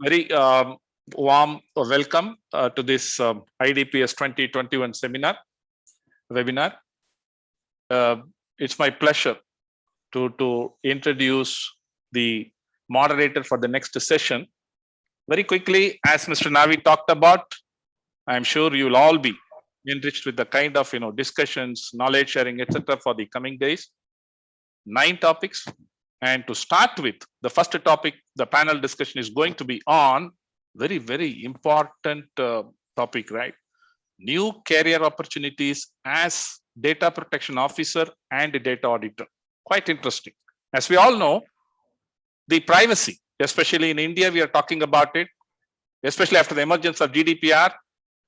Very warm welcome to this IDPS 2021 webinar. It's my pleasure to introduce the moderator for the next session. Very quickly, as Mr. Navi talked about, I'm sure you'll all be enriched with the kind of discussions, knowledge sharing, etc. for the coming days. 9 topics. And to start with, the first topic, the panel discussion is going to be on very, very important topic, right? New career opportunities as data protection officer and data auditor. Quite interesting. As we all know, the privacy, especially in India, we are talking about it, especially after the emergence of GDPR,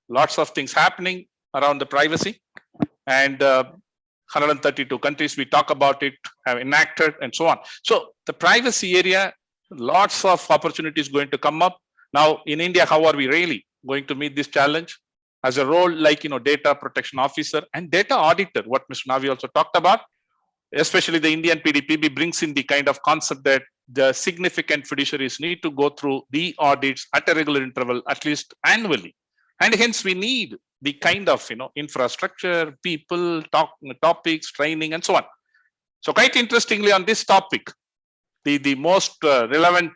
lots of things happening around the privacy. And 132 countries we talk about it have enacted and so on. So the privacy area, lots of opportunities going to come up. Now in India, how are we really going to meet this challenge? As a role like data protection officer and data auditor, what Mr. Navi also talked about, especially the Indian PDPB brings in the kind of concept that the significant fiduciaries need to go through the audits at a regular interval, at least annually. And hence we need the kind of infrastructure, people, topics, training, and so on. So quite interestingly on this topic, the most relevant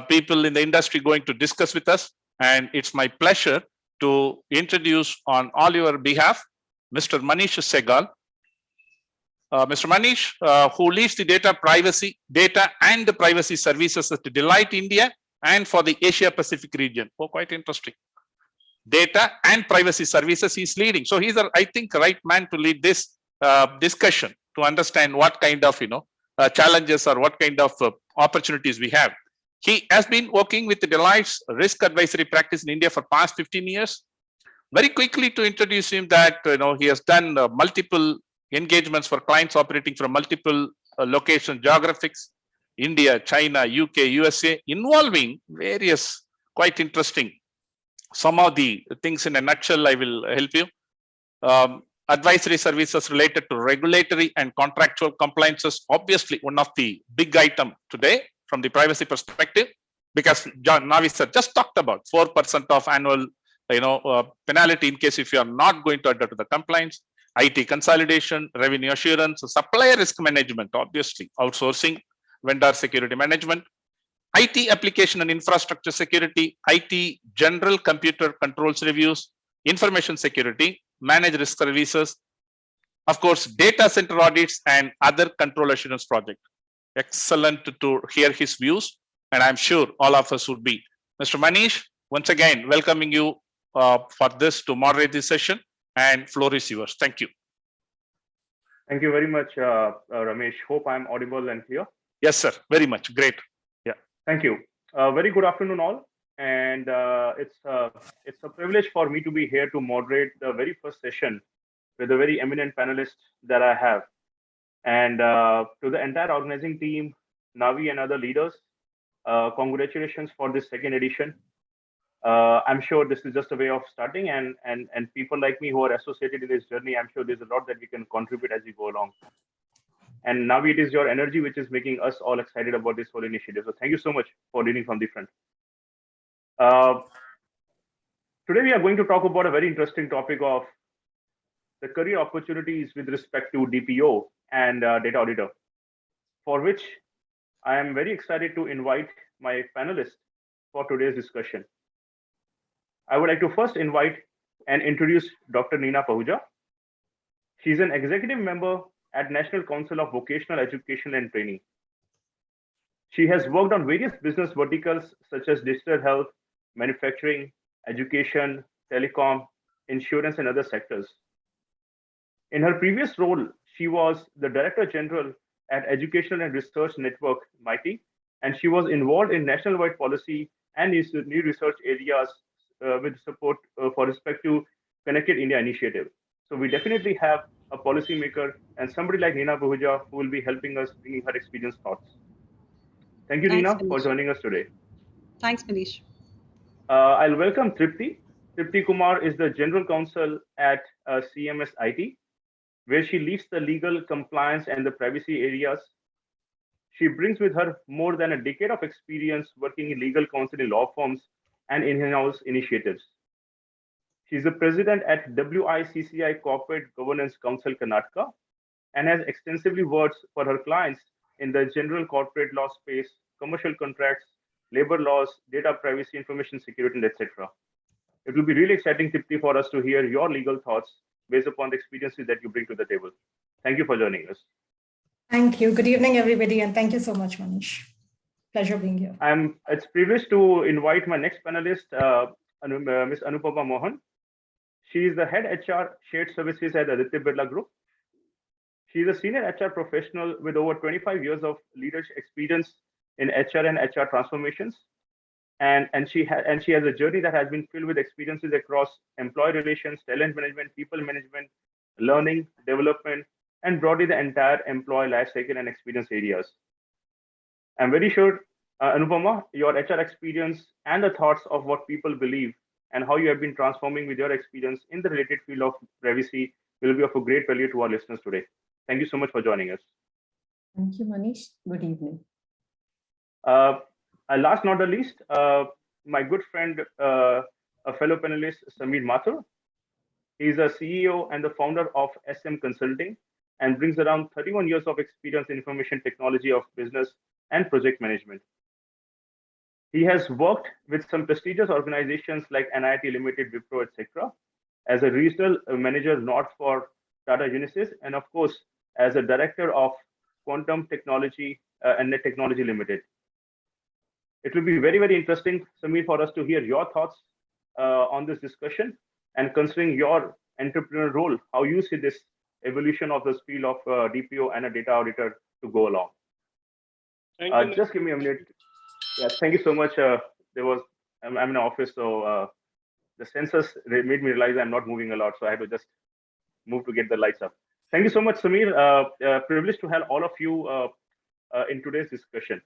people in the industry going to discuss with us, and it's my pleasure to introduce on all your behalf Mr. Manish Sehgal. Mr. Manish, who leads the data and the privacy services at Deloitte India and for the Asia Pacific region. Oh, quite interesting. Data and privacy services he's leading. So he's, I think, right man to lead this discussion to understand what kind of challenges or what kind of opportunities we have. He has been working with the Deloitte's risk advisory practice in India for past 15 years. Very quickly to introduce him that he has done multiple engagements for clients operating from multiple location geographics, India, China, UK, USA, involving various quite interesting. Some of the things in a nutshell, I will help you. Advisory services related to regulatory and contractual compliances, obviously one of the big item today from the privacy perspective, because John Navi sir just talked about 4% of annual penalty in case if you are not going to adhere to the compliance, IT consolidation, revenue assurance, supplier risk management, obviously outsourcing, vendor security management, IT application and infrastructure security, IT general computer controls reviews, information security, managed risk services, of course, data center audits and other control assurance project. Excellent to hear his views, and I'm sure all of us would be. Mr. Manish, once again, welcoming you for this to moderate this session, and floor is yours. Thank you. Thank you very much, Ramesh. Hope I'm audible and clear. Yes, sir. Very much. Great. Yeah. Thank you. Very good afternoon, all. And it's a privilege for me to be here to moderate the very first session with a very eminent panelist that I have. And to the entire organizing team, Navi and other leaders, congratulations for this second edition. I'm sure this is just a way of starting, and people like me who are associated in this journey, I'm sure there's a lot that we can contribute as we go along. And Navi, it is your energy which is making us all excited about this whole initiative. So thank you so much for leading from the front. Today we are going to talk about a very interesting topic of the career opportunities with respect to DPO and data auditor, for which I am very excited to invite my panelists for today's discussion. I would like to first invite and introduce Dr. Neena Pahuja. She's an executive member at National Council of Vocational Education and Training. She has worked on various business verticals such as digital health, manufacturing, education, telecom, insurance, and other sectors. In her previous role, she was the Director General at Educational and Research Network, MITI, and she was involved in national-wide policy and new research areas with support for respect to Connected India initiative. So we definitely have a policymaker and somebody like Neena Pahuja who will be helping us bringing her experience thoughts. Thank you, Neena, for joining us today. Thanks, Manish. I'll welcome Tripti. Tripti Kumar is the General Counsel at CMS IT, where she leads the legal compliance and the privacy areas. She brings with her more than a decade of experience working in legal counsel in law firms and in-house initiatives. She's the president at WICCI Corporate Governance Council Karnataka and has extensively worked for her clients in the general corporate law space, commercial contracts, labor laws, data privacy, information security, and etc. It will be really exciting, Tipti, for us to hear your legal thoughts based upon the experiences that you bring to the table. Thank you for joining us. Thank you. Good evening, everybody, and thank you so much, Manish. Pleasure being here. It's privileged to invite my next panelist, Ms. Anupama Mohan. She is the head HR shared services at Aditya Birla Group. She is a senior HR professional with over 25 years of leadership experience in HR and HR transformations. And she has a journey that has been filled with experiences across employee relations, talent management, people management, learning, development, and broadly the entire employee life cycle and experience areas. I'm very sure, Anupama, your HR experience and the thoughts of what people believe and how you have been transforming with your experience in the related field of privacy will be of a great value to our listeners today. Thank you so much for joining us. Thank you, Manish. Good evening. Last not the least, my good friend, a fellow panelist, Samir Mathur. He's a CEO and the founder of SM Consulting and brings around 31 years of experience in information technology of business and project management. He has worked with some prestigious organizations like NIT Limited, Wipro, etc., as a regional manager North for Tata Unisys, and of course, as a director of Quantum Technology and Net Technology Limited. It will be very, very interesting, Samir, for us to hear your thoughts on this discussion and considering your entrepreneurial role, how you see this evolution of this field of DPO and a data auditor to go along. Just give me a minute. Yeah, thank you so much. I'm in an office, so the sensors made me realize I'm not moving a lot, so I had to just move to get the lights up. Thank you so much, Samir. Privileged to have all of you in today's discussion.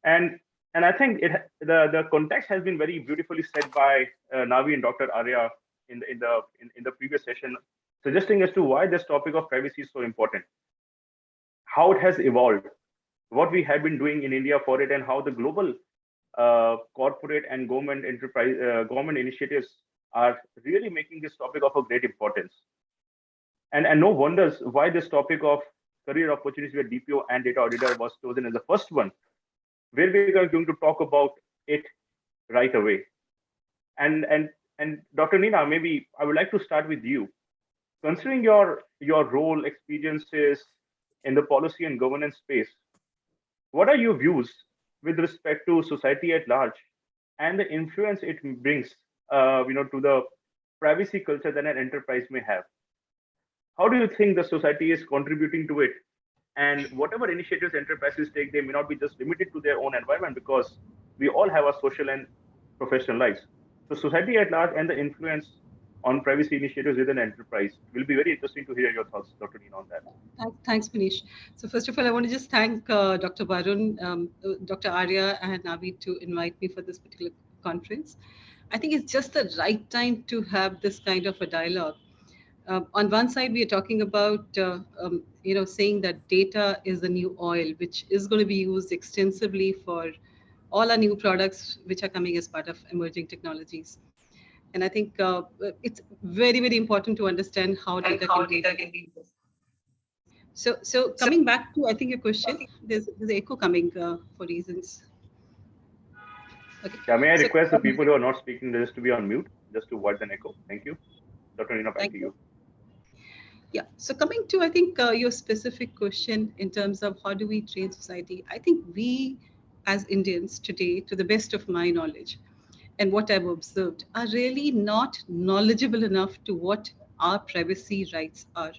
And I think the context has been very beautifully set by Navi and Dr. Arya in the previous session, suggesting as to why this topic of privacy is so important, how it has evolved, what we have been doing in India for it, and how the global corporate and government enterprise government initiatives are really making this topic of a great importance. And no wonders why this topic of career opportunities with DPO and data auditor was chosen as the first one, where we are going to talk about it right away. And Dr. Nina, maybe I would like to start with you. Considering your role, experiences in the policy and governance space, what are your views with respect to society at large and the influence it brings, to the privacy culture that an enterprise may have? How do you think the society is contributing to it? And whatever initiatives enterprises take, they may not be just limited to their own environment, because we all have our social and professional lives. So society at large and the influence on privacy initiatives within enterprise will be very interesting to hear your thoughts, Dr. Nina, on that. Thanks, Manish. So first of all, I want to just thank Dr. Varun, Dr. Arya, and Navi to invite me for this particular conference. I think it's just the right time to have this kind of a dialogue. On one side, we are talking about, saying that data is the new oil, which is going to be used extensively for all our new products, which are coming as part of emerging technologies. And I think it's very, very important to understand how data can be used. So coming back to, I think, your question, there's an echo coming for reasons. Okay. Yeah, may I request the people who are not speaking just to be on mute, just to avoid an echo? Thank you. Dr. Nina, back to you. Yeah, so coming to, I think, your specific question in terms of how do we train society, I think we as Indians today, to the best of my knowledge and what I've observed, are really not knowledgeable enough to what our privacy rights are.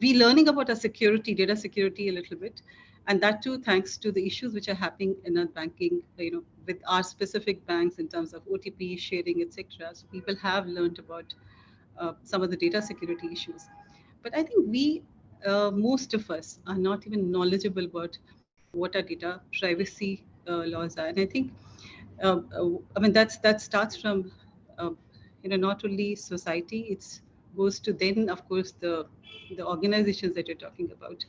We're learning about our security, data security a little bit, and that too thanks to the issues which are happening in our banking, with our specific banks in terms of OTP sharing, etc. So people have learned about some of the data security issues. But I think most of us are not even knowledgeable about what our data privacy laws are. And I think, that starts from, not only society, it goes to then, of course, the organizations that you're talking about.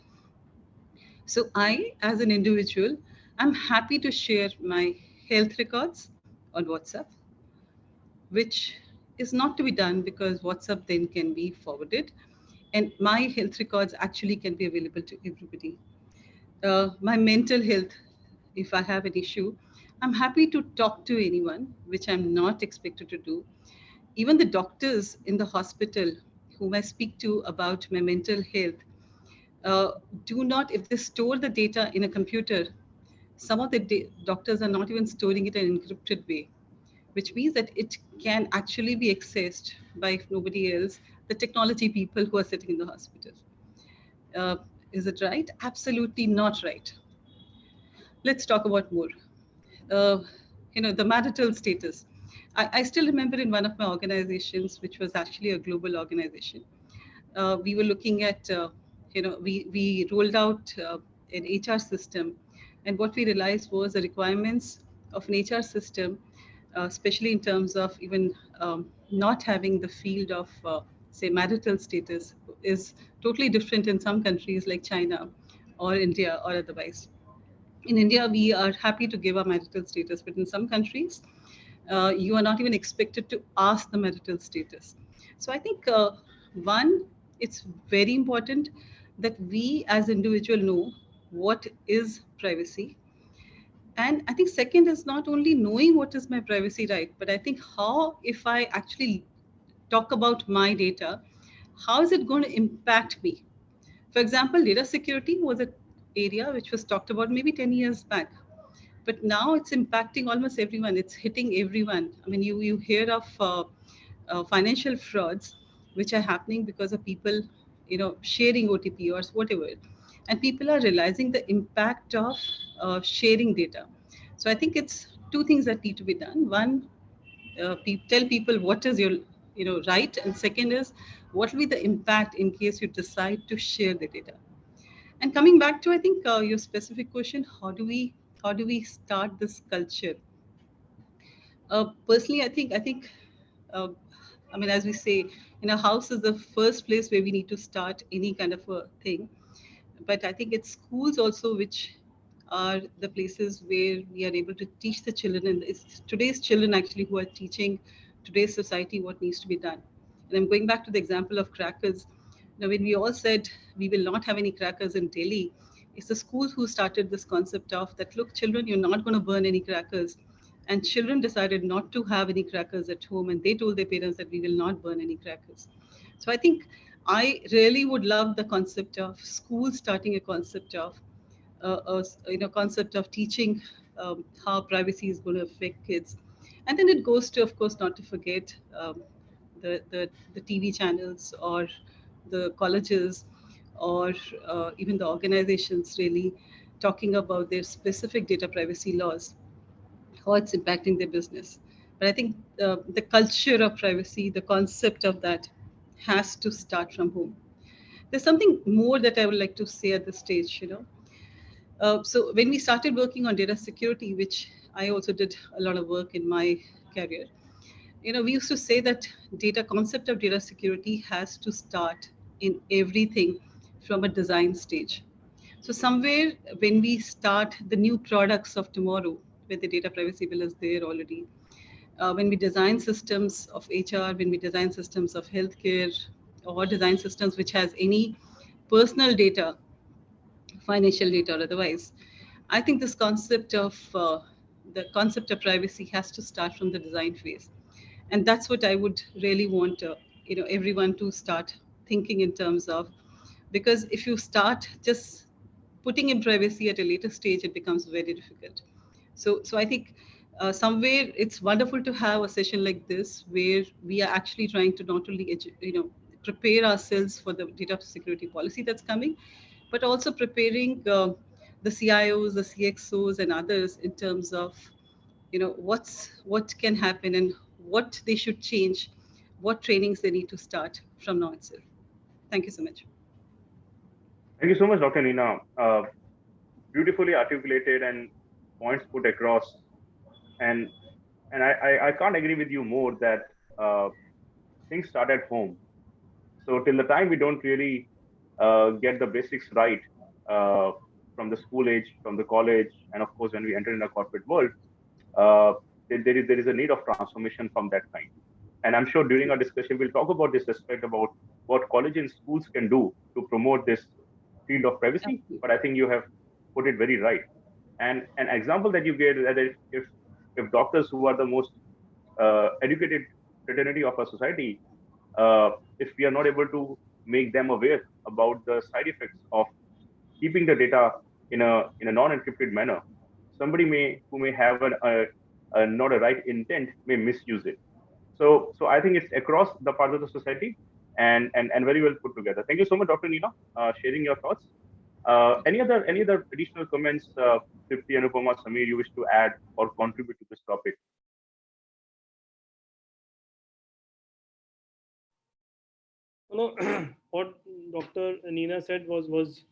So I, as an individual, I'm happy to share my health records on WhatsApp, which is not to be done because WhatsApp then can be forwarded. And my health records actually can be available to everybody. My mental health, if I have an issue, I'm happy to talk to anyone, which I'm not expected to do. Even the doctors in the hospital whom I speak to about my mental health uh, do not, if they store the data in a computer, some of the doctors are not even storing it in an encrypted way, which means that it can actually be accessed by, if nobody else, the technology people who are sitting in the hospital. Uh, is it right? Absolutely not right. Let's talk about more. Uh, the marital status. I still remember in one of my organizations, which was actually a global organization, we were looking at, we rolled out an HR system. And what we realized was the requirements of an HR system, especially in terms of even not having the field of, say, marital status, is totally different in some countries like China or India or otherwise. In India, we are happy to give our marital status, but in some countries, you are not even expected to ask the marital status. So I think one, it's very important that we as individual know what is privacy. And I think second is not only knowing what is my privacy right, but I think how, if I actually talk about my data, how is it going to impact me? For example, data security was an area which was talked about maybe 10 years back, but now it's impacting almost everyone. It's hitting everyone. I mean, you hear of financial frauds which are happening because of people, sharing OTP or whatever, and people are realizing the impact of sharing data. So I think it's two things that need to be done. One, tell people what is your right, and second is what will be the impact in case you decide to share the data. And coming back to, I think, your specific question, how do we start this culture? Personally, I think, uh, I mean, as we say, a house is the first place where we need to start any kind of a thing. But I think it's schools also which are the places where we are able to teach the children, and it's today's children actually who are teaching today's society what needs to be done. And I'm going back to the example of crackers. When we all said we will not have any crackers in Delhi, it's the schools who started this concept of that, look, children, you're not going to burn any crackers. And children decided not to have any crackers at home, and they told their parents that we will not burn any crackers. So I think I really would love the concept of schools starting a concept of concept of teaching how privacy is going to affect kids. And then it goes to, of course, not to forget the TV channels or the colleges or even the organizations really talking about their specific data privacy laws, how it's impacting their business. But I think the culture of privacy, the concept of that has to start from home. There's something more that I would like to say at this stage. So when we started working on data security, which I also did a lot of work in my career, we used to say that data concept of data security has to start in everything from a design stage. So somewhere when we start the new products of tomorrow, where the data privacy bill is there already, when we design systems of HR, when we design systems of healthcare, or design systems which has any personal data, financial data or otherwise, I think this concept of the concept of privacy has to start from the design phase. And that's what I would really want everyone to start thinking in terms of, because if you start just putting in privacy at a later stage, it becomes very difficult. So I think somewhere it's wonderful to have a session like this where we are actually trying to not only prepare ourselves for the data security policy that's coming, but also preparing the CIOs, the CXOs, and others in terms of what can happen and what they should change, what trainings they need to start from now itself. Thank you so much. Thank you so much, Dr. Neena. Beautifully articulated and points put across. And I can't agree with you more that uh, things start at home. So till the time we don't really get the basics right, uh, from the school age, from the college, and of course, when we enter in the corporate world, there is a need of transformation from that kind. And I'm sure during our discussion, we'll talk about this aspect about what college and schools can do to promote this field of privacy. But I think you have put it very right. And an example that you gave that if doctors who are the most educated fraternity of our society, if we are not able to make them aware about the side effects of keeping the data in a non-encrypted manner, somebody who may have not a right intent may misuse it. So I think it's across the parts of the society and very well put together. Thank you so much, Dr. Neena, sharing your thoughts. Any other additional comments, Tripti, Anupama, Samir, you wish to add or contribute to this topic? No, what Dr. Neena said was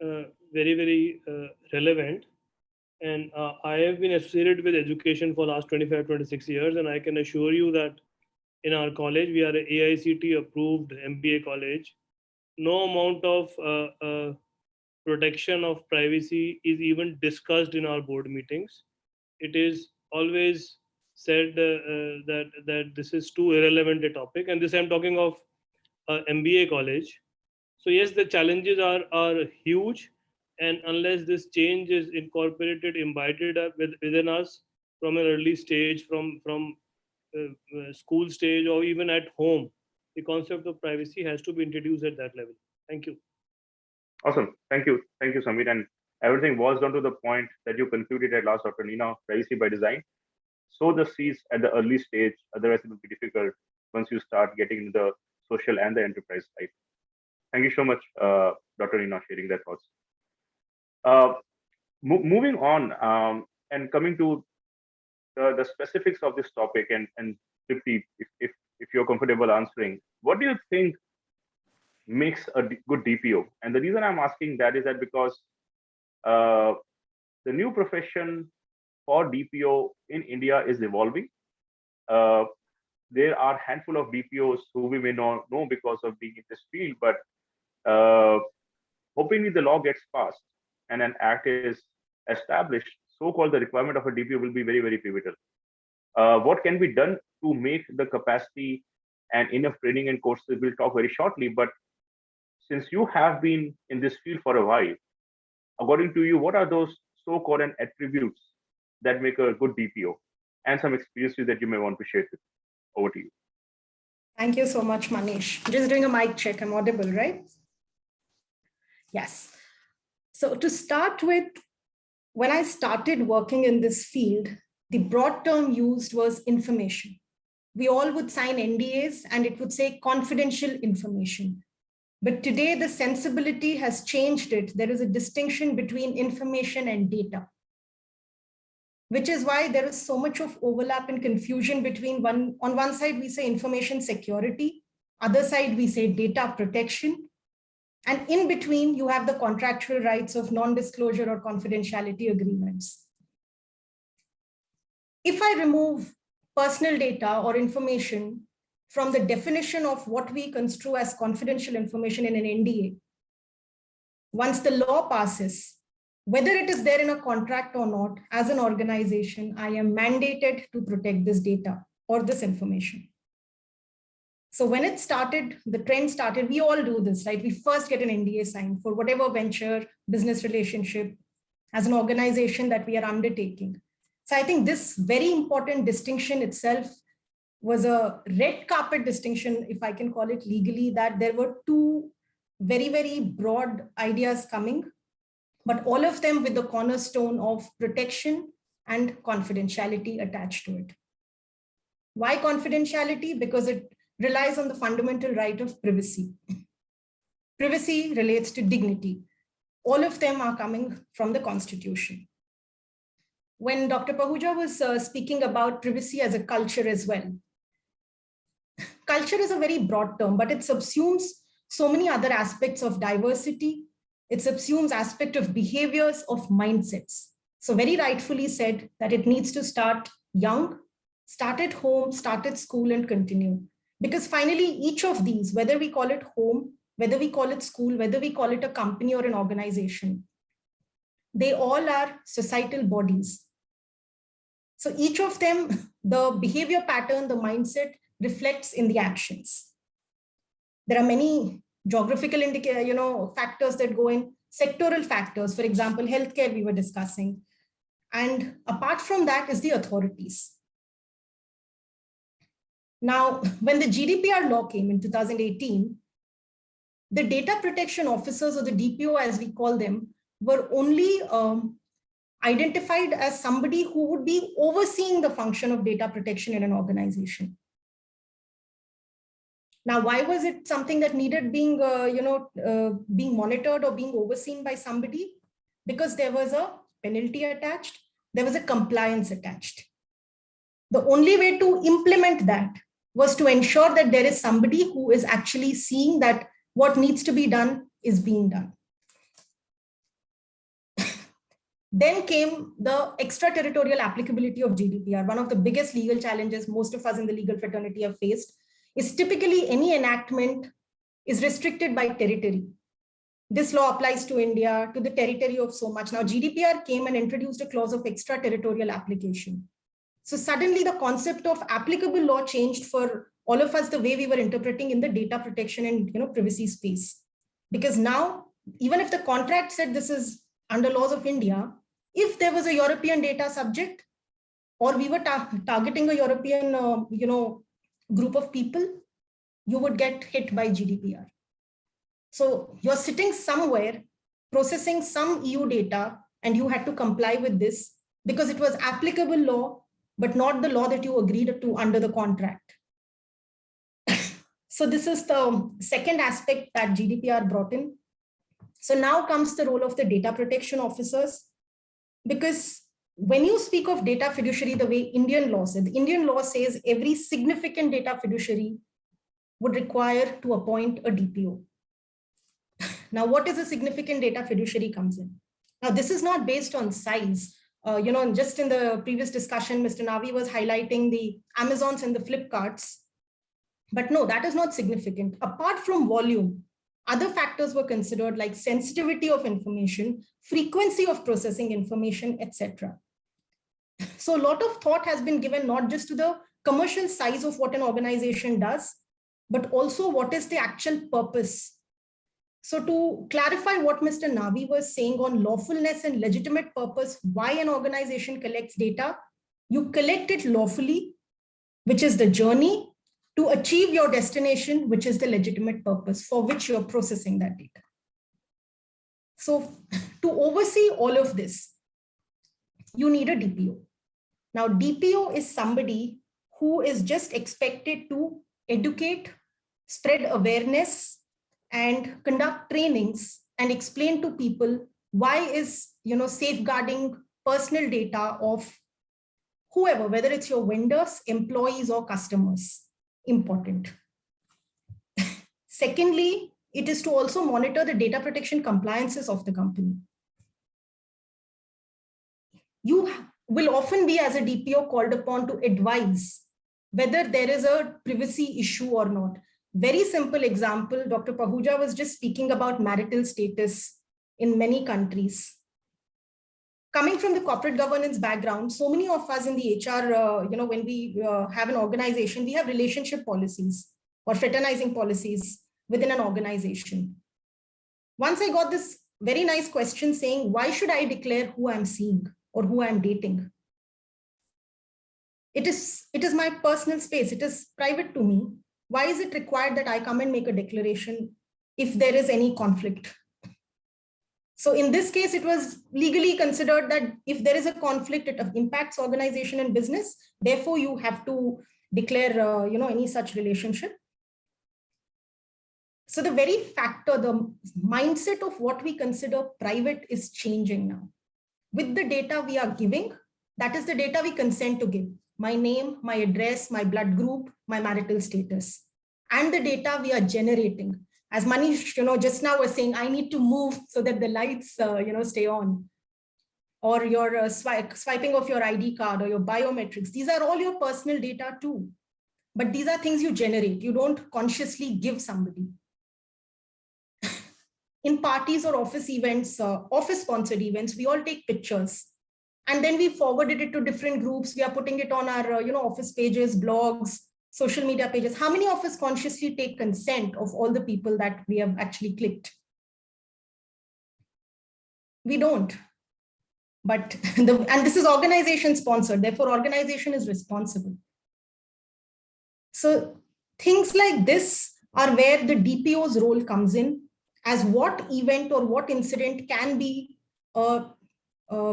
very, very relevant. And I have been associated with education for the last 25, 26 years. And I can assure you that in our college, we are an AICT approved MBA college. No amount of protection of privacy is even discussed in our board meetings. It is always said that this is too irrelevant a topic. And this I'm talking of MBA college. So yes, the challenges are huge. And unless this change is incorporated, imbibed within us from an early stage, from school stage, or even at home, the concept of privacy has to be introduced at that level. Thank you. Awesome. Thank you, Samir. And everything was down to the point that you concluded at last, Dr. Neena, privacy by design. Sow the seeds at the early stage, otherwise it will be difficult once you start getting into the social and the enterprise life. Thank you so much, Dr. Neena, sharing that thoughts. Moving on and coming to the specifics of this topic, and if you're comfortable answering, what do you think makes a good DPO? And the reason I'm asking that is that because the new profession for DPO in India is evolving. There are a handful of DPOs who we may not know because of being in this field, but hopefully the law gets passed and an act is established, so-called the requirement of a DPO will be very, very pivotal. What can be done to make the capacity and enough training and courses? We'll talk very shortly, but since you have been in this field for a while, according to you, what are those so-called attributes that make a good DPO, and some experiences that you may want to share with? Over to you. Thank you so much, Manish. Just doing a mic check. I'm audible, right? Yes. So to start with, when I started working in this field, the broad term used was information. We all would sign NDAs and it would say confidential information. But today the sensibility has changed it. There is a distinction between information and data, which is why there is so much of overlap and confusion between on one side, we say information security, other side, we say data protection. And in between, you have the contractual rights of non-disclosure or confidentiality agreements. If I remove personal data or information from the definition of what we construe as confidential information in an NDA, once the law passes, whether it is there in a contract or not, as an organization, I am mandated to protect this data or this information. So when it started, the trend started, we all do this, right? We first get an NDA signed for whatever venture, business relationship, as an organization that we are undertaking. So I think this very important distinction itself was a red carpet distinction, if I can call it legally, that there were two very, very broad ideas coming, but all of them with the cornerstone of protection and confidentiality attached to it. Why confidentiality? Because it relies on the fundamental right of privacy. Privacy relates to dignity. All of them are coming from the Constitution. When Dr. Pahuja was speaking about privacy as a culture as well, culture is a very broad term, but it subsumes so many other aspects of diversity. It subsumes aspect of behaviors, of mindsets. So very rightfully said that it needs to start young, start at home, start at school and continue. Because finally, each of these, whether we call it home, whether we call it school, whether we call it a company or an organization, they all are societal bodies. So each of them, the behavior pattern, the mindset reflects in the actions. There are many geographical factors that go in, sectoral factors, for example, healthcare we were discussing. And apart from that is the authorities. Now, when the GDPR law came in 2018, the data protection officers, or the DPO as we call them, were only identified as somebody who would be overseeing the function of data protection in an organization. Now, why was it something that needed being, being monitored or being overseen by somebody? Because there was a penalty attached, there was a compliance attached. The only way to implement that was to ensure that there is somebody who is actually seeing that what needs to be done is being done. Then came the extraterritorial applicability of GDPR. One of the biggest legal challenges most of us in the legal fraternity have faced is typically any enactment is restricted by territory. This law applies to India, to the territory of so much. Now, GDPR came and introduced a clause of extraterritorial application. So suddenly the concept of applicable law changed for all of us the way we were interpreting in the data protection and privacy space. Because now, even if the contract said this is under laws of India, if there was a European data subject, or we were targeting a European group of people, you would get hit by GDPR. So you're sitting somewhere processing some EU data, and you had to comply with this because it was applicable law, but not the law that you agreed to under the contract. So this is the second aspect that GDPR brought in. So now comes the role of the data protection officers, because when you speak of data fiduciary, the way Indian law says, the Indian law says every significant data fiduciary would require to appoint a DPO. Now, what is a significant data fiduciary comes in? Now, this is not based on size. Just in the previous discussion, Mr. Navi was highlighting the Amazons and the Flipkarts. But no, that is not significant. Apart from volume, other factors were considered like sensitivity of information, frequency of processing information, etc. So a lot of thought has been given not just to the commercial size of what an organization does, but also what is the actual purpose. So to clarify what Mr. Navi was saying on lawfulness and legitimate purpose, why an organization collects data, you collect it lawfully, which is the journey, to achieve your destination, which is the legitimate purpose for which you're processing that data. So to oversee all of this, you need a DPO. Now, DPO is somebody who is just expected to educate, spread awareness, and conduct trainings and explain to people why is safeguarding personal data of whoever, whether it's your vendors, employees, or customers, important. Secondly, it is to also monitor the data protection compliances of the company. You will often be, as a DPO, called upon to advise whether there is a privacy issue or not. Very simple example, Dr. Pahuja was just speaking about marital status in many countries. Coming from the corporate governance background, so many of us in the HR, when we have an organization, we have relationship policies or fraternizing policies within an organization. Once I got this very nice question saying, why should I declare who I'm seeing or who I'm dating? It is my personal space. It is private to me. Why is it required that I come and make a declaration if there is any conflict? So in this case, it was legally considered that if there is a conflict, it impacts organization and business. Therefore, you have to declare, any such relationship. So the very factor, the mindset of what we consider private is changing now. With the data we are giving, that is the data we consent to give. My name, my address, my blood group, my marital status, and the data we are generating. As Manish, just now was saying, I need to move so that the lights, stay on. Or your swiping of your ID card or your biometrics. These are all your personal data too. But these are things you generate. You don't consciously give somebody. in parties or office events, office sponsored events, we all take pictures. And then we forwarded it to different groups. We are putting it on our office pages, blogs, social media pages. How many of us consciously take consent of all the people that we have actually clicked? We don't. But and this is organization sponsored, therefore organization is responsible. So things like this are where the DPO's role comes in, as what event or what incident can be a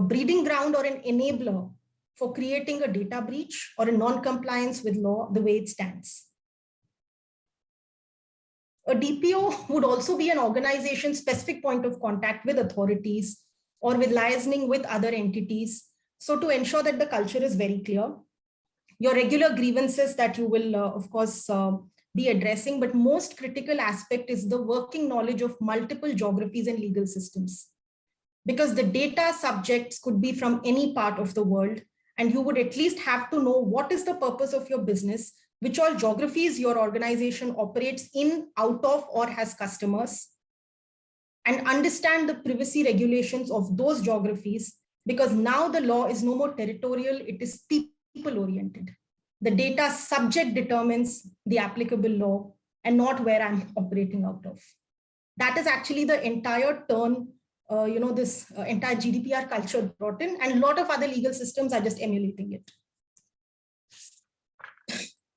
breeding ground or an enabler for creating a data breach or a non-compliance with law the way it stands. A DPO would also be an organization-specific point of contact with authorities or with liaising with other entities. So to ensure that the culture is very clear, your regular grievances that you will, of course, be addressing, but most critical aspect is the working knowledge of multiple geographies and legal systems. Because the data subjects could be from any part of the world, and you would at least have to know what is the purpose of your business, which all geographies your organization operates in, out of, or has customers, and understand the privacy regulations of those geographies, because now the law is no more territorial, it is people-oriented. The data subject determines the applicable law and not where I'm operating out of. That is actually the entire turn, this entire GDPR culture brought in, and a lot of other legal systems are just emulating it.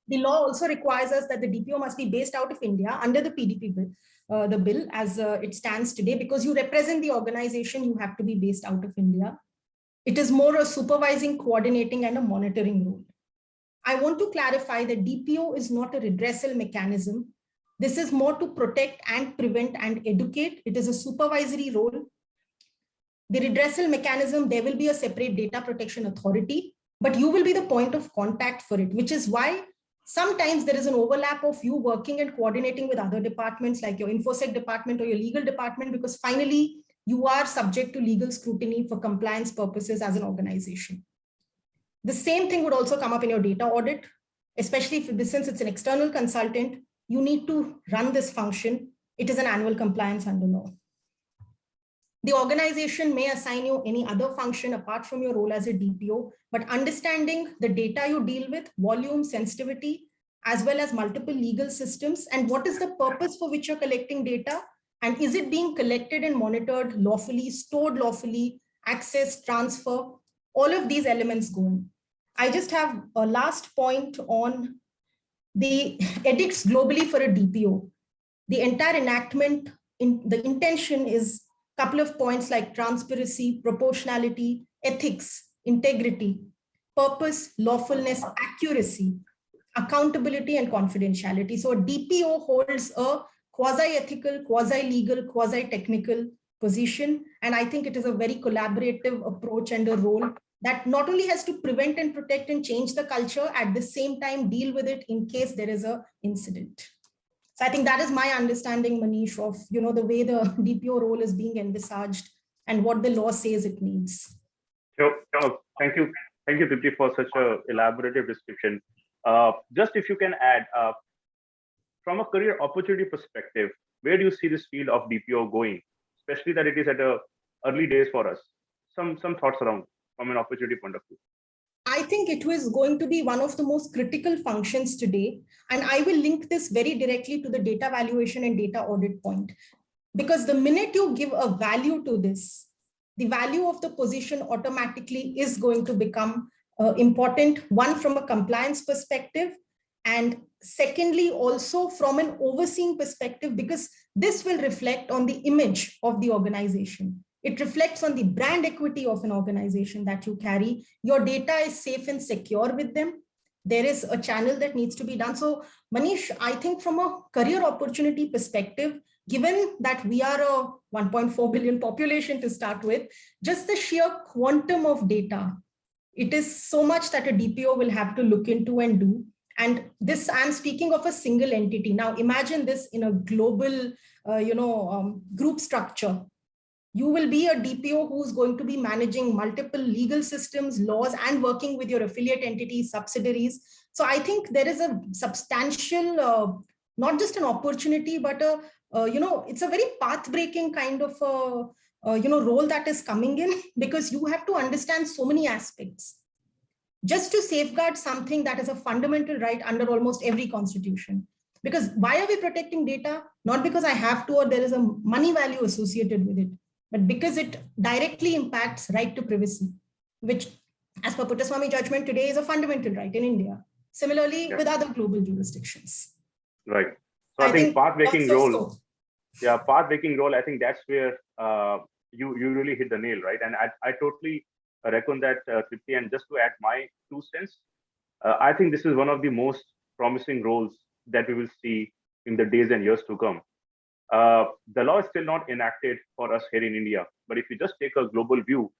The law also requires us that the DPO must be based out of India under the PDP bill, the bill as it stands today, because you represent the organization, you have to be based out of India. It is more a supervising, coordinating, and a monitoring role. I want to clarify that DPO is not a redressal mechanism. This is more to protect and prevent and educate. It is a supervisory role. The redressal mechanism, there will be a separate data protection authority, but you will be the point of contact for it, which is why sometimes there is an overlap of you working and coordinating with other departments like your InfoSec department or your legal department, because finally you are subject to legal scrutiny for compliance purposes as an organization. The same thing would also come up in your data audit, especially if, since it's an external consultant, you need to run this function. It is an annual compliance under law. The organization may assign you any other function apart from your role as a DPO, but understanding the data you deal with, volume, sensitivity, as well as multiple legal systems, and what is the purpose for which you're collecting data, and is it being collected and monitored lawfully, stored lawfully, access, transfer, all of these elements go in. I just have a last point on the edicts globally for a DPO. The entire enactment, the intention is a couple of points like transparency, proportionality, ethics, integrity, purpose, lawfulness, accuracy, accountability, and confidentiality. So a DPO holds a quasi-ethical, quasi-legal, quasi-technical position. And I think it is a very collaborative approach and a role that not only has to prevent and protect and change the culture, at the same time deal with it in case there is an incident. So I think that is my understanding, Manish, of the way the DPO role is being envisaged and what the law says it needs. Sure. Thank you, Dipti, for such a elaborative description. Just if you can add, from a career opportunity perspective, where do you see this field of DPO going, especially that it is at early days for us? Some thoughts around from an opportunity point of view. I think it was going to be one of the most critical functions today. And I will link this very directly to the data valuation and data audit point. Because the minute you give a value to this, the value of the position automatically is going to become important, one from a compliance perspective, and secondly, also from an overseeing perspective, because this will reflect on the image of the organization. It reflects on the brand equity of an organization that you carry. Your data is safe and secure with them. There is a channel that needs to be done. So Manish, I think from a career opportunity perspective, given that we are a 1.4 billion population to start with, just the sheer quantum of data, it is so much that a DPO will have to look into and do. And this, I'm speaking of a single entity. Now imagine this in a global, group structure. You will be a DPO who's going to be managing multiple legal systems, laws, and working with your affiliate entities, subsidiaries. So I think there is a substantial, not just an opportunity, but a it's a very path-breaking kind of role that is coming in, because you have to understand so many aspects just to safeguard something that is a fundamental right under almost every constitution. Because why are we protecting data? Not because I have to or there is a money value associated with it, but because it directly impacts right to privacy, which as per Puttaswamy judgment today is a fundamental right in India. Similarly, with other global jurisdictions. Right. So I think path-breaking that's role. also- Yeah, path-breaking role. I think that's where you really hit the nail, right? And I totally reckon that, Tripti. And just to add my 2 cents, I think this is one of the most promising roles that we will see in the days and years to come. The law is still not enacted for us here in India, but if you just take a global view,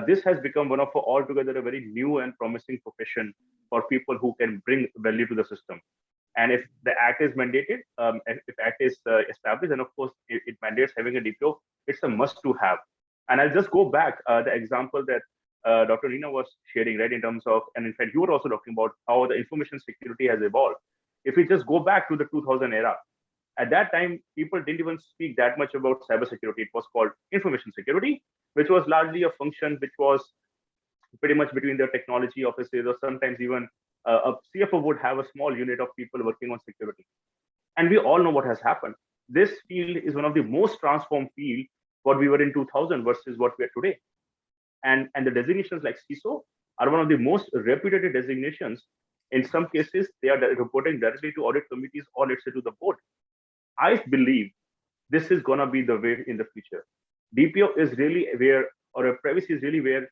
this has become one of altogether a very new and promising profession for people who can bring value to the system. And if the act is mandated, if act is established, and of course it mandates having a DPO, it's a must to have. And I'll just go back the example that Dr. Neena was sharing, right, in terms of, and in fact you were also talking about how the information security has evolved. If we just go back to the 2000 era, at that time people didn't even speak that much about cybersecurity. It was called information security, which was largely a function which was pretty much between the technology offices, or sometimes even a CFO would have a small unit of people working on security. And we all know what has happened. This field is one of the most transformed field what we were in 2000 versus what we are today. And the designations like CISO are one of the most reputed designations. In some cases, they are reporting directly to audit committees or let's say to the board. I believe this is going to be the way in the future. DPO is really where, or a privacy is really where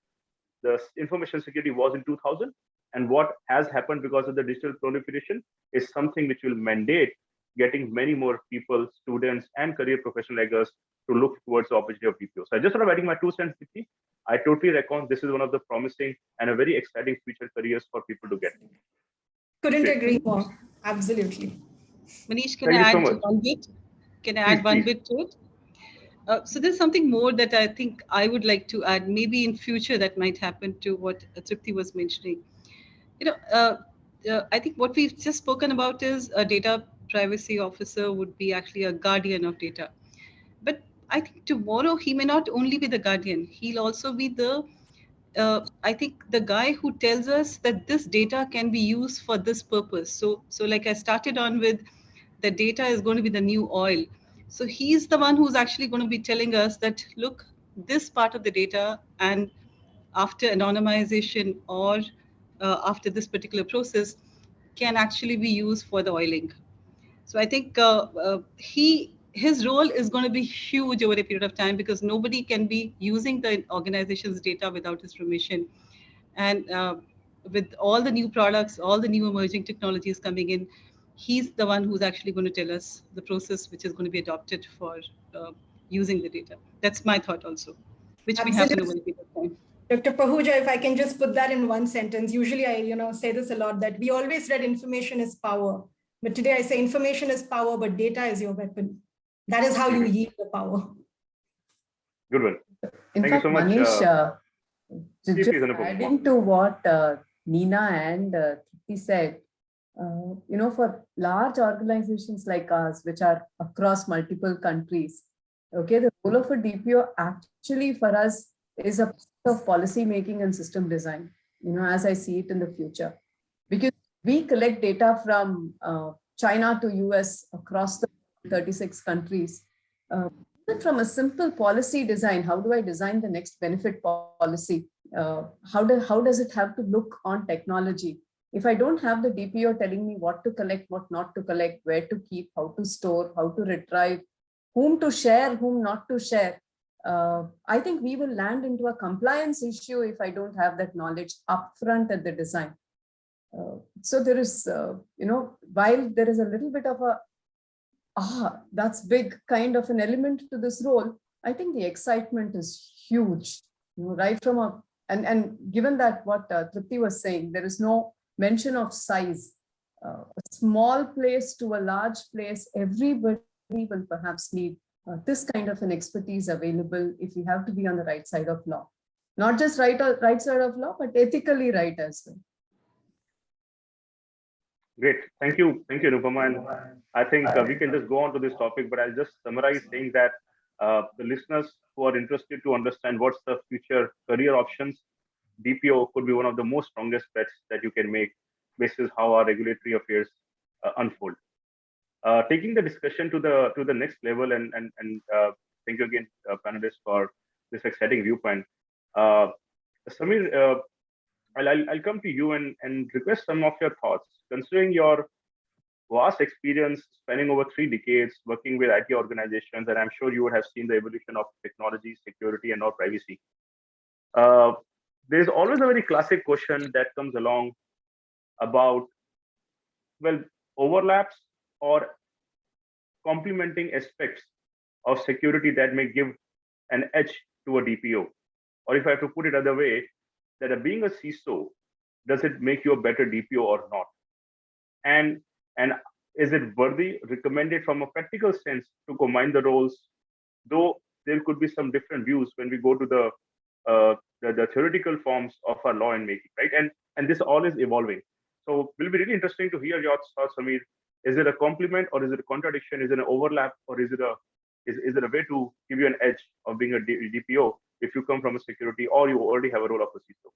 the information security was in 2000. And what has happened because of the digital proliferation is something which will mandate getting many more people, students, and career professionals like us to look towards the opportunity of DPO. So I just sort of adding my 2 cents, Dipti. I totally reckon this is one of the promising and a very exciting future careers for people to get. Couldn't agree more. Absolutely. Manish, can Thank I you so add much. one bit? Can I add one bit to it? So there's something more that I think I would like to add. Maybe in future that might happen to what Tripti was mentioning. I think what we've just spoken about is a data privacy officer would be actually a guardian of data. But I think tomorrow he may not only be the guardian, he'll also be I think the guy who tells us that this data can be used for this purpose. So like I started on with, the data is going to be the new oil. So he's the one who's actually going to be telling us that, look, this part of the data, and after anonymization or after this particular process, can actually be used for the oiling. So I think his role is going to be huge over a period of time, because nobody can be using the organization's data without his permission. And with all the new products, all the new emerging technologies coming in, he's the one who's actually going to tell us the process which is going to be adopted for using the data. That's my thought also, which may happen over a period of time. Dr. Pahuja, if I can just put that in one sentence, usually I say this a lot, that we always read information is power. But today I say information is power, but data is your weapon. That is how you yield the power. Good one. In Thank fact, you so much. Manish, Please, just Anupam. adding to what Neena and Tripti said, for large organizations like us, which are across multiple countries, okay, the role of a DPO actually for us is a part of policy making and system design, as I see it in the future. Because we collect data from China to US across the 36 countries. From a simple policy design, how do I design the next benefit policy? How does it have to look on technology? If I don't have the DPO telling me what to collect, what not to collect, where to keep, how to store, how to retrieve, whom to share, whom not to share, I think we will land into a compliance issue if I don't have that knowledge upfront at the design. So there is, while there is a little bit of that's big kind of an element to this role, I think the excitement is huge, right from and given that what Tripti was saying, there is no mention of size. A small place to a large place, everybody will perhaps need this kind of an expertise available if you have to be on the right side of law. Not just right side of law, but ethically right as well. Great. Thank you. Thank you, Nupama. And I think we can just go on to this topic, but I'll just summarize saying that the listeners who are interested to understand what's the future career options, DPO could be one of the most strongest bets that you can make basis how our regulatory affairs unfold. Taking the discussion to the next level, and thank you again, panelists, for this exciting viewpoint. Samir, I'll come to you and request some of your thoughts, considering your vast experience spanning over 3 decades working with IT organizations, and I'm sure you would have seen the evolution of technology, security, and now privacy. Uh, there's always a very classic question that comes along about, well, overlaps or complementing aspects of security that may give an edge to a DPO. Or if I have to put it other way, that being a CISO, does it make you a better DPO or not? And is it worthy, recommended from a practical sense to combine the roles, though there could be some different views when we go to the theoretical forms of our law and making, right? And this all is evolving. So will be really interesting to hear your thoughts, Samir. Is it a complement or is it a contradiction? Is it an overlap or is it a way to give you an edge of being a DPO if you come from a security or you already have a role of a CISO?